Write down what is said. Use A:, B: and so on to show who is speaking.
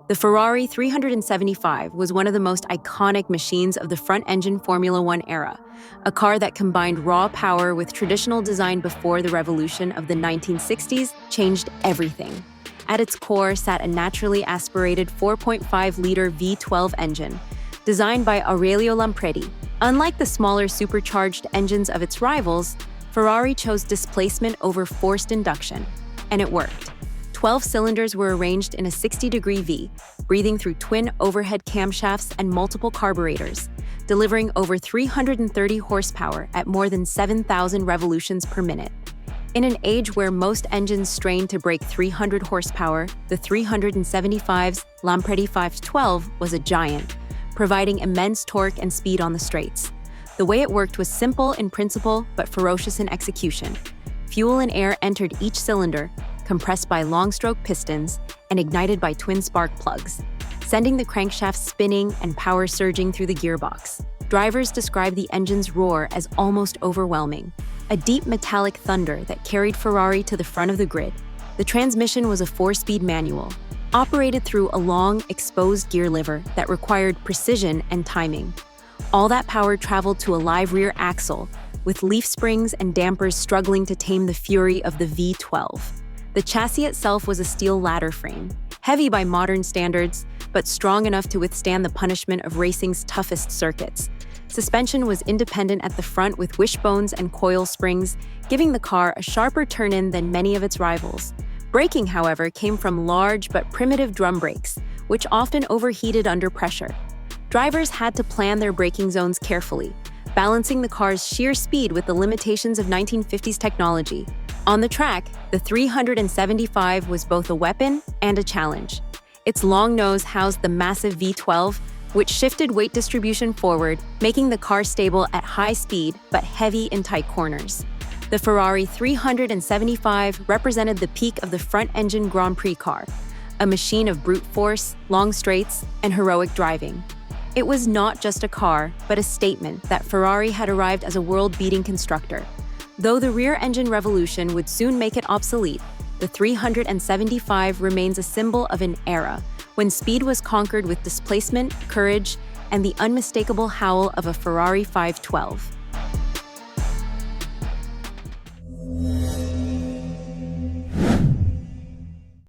A: The Ferrari 375 was one of the most iconic machines of the front-engine Formula One era, a car that combined raw power with traditional design before the revolution of the 1960s changed everything. At its core sat a naturally aspirated 4.5-liter V12 engine, designed by Aurelio Lampredi. Unlike the smaller supercharged engines of its rivals, Ferrari chose displacement over forced induction, and it worked. 12 cylinders were arranged in a 60-degree V, breathing through twin overhead camshafts and multiple carburetors, delivering over 330 horsepower at more than 7,000 revolutions per minute. In an age where most engines strain to break 300 horsepower, the 375's Lampredi V12 was a giant, providing immense torque and speed on the straights. The way it worked was simple in principle but ferocious in execution. Fuel and air entered each cylinder, compressed by long-stroke pistons and ignited by twin spark plugs, sending the crankshaft spinning and power surging through the gearbox. Drivers describe the engine's roar as almost overwhelming, a deep metallic thunder that carried Ferrari to the front of the grid. The transmission was a 4-speed manual, operated through a long, exposed gear lever that required precision and timing. All that power traveled to a live rear axle, with leaf springs and dampers struggling to tame the fury of the V12. The chassis itself was a steel ladder frame, heavy by modern standards, but strong enough to withstand the punishment of racing's toughest circuits. Suspension was independent at the front with wishbones and coil springs, giving the car a sharper turn-in than many of its rivals. Braking, however, came from large but primitive drum brakes, which often overheated under pressure. Drivers had to plan their braking zones carefully, balancing the car's sheer speed with the limitations of 1950s technology. On the track, the 375 was both a weapon and a challenge. Its long nose housed the massive V12, which shifted weight distribution forward, making the car stable at high speed but heavy in tight corners. The Ferrari 375 represented the peak of the front-engine Grand Prix car, a machine of brute force, long straights, and heroic driving. It was not just a car, but a statement that Ferrari had arrived as a world-beating constructor. Though the rear-engine revolution would soon make it obsolete, the 375 remains a symbol of an era when speed was conquered with displacement, courage, and the unmistakable howl of a Ferrari 512.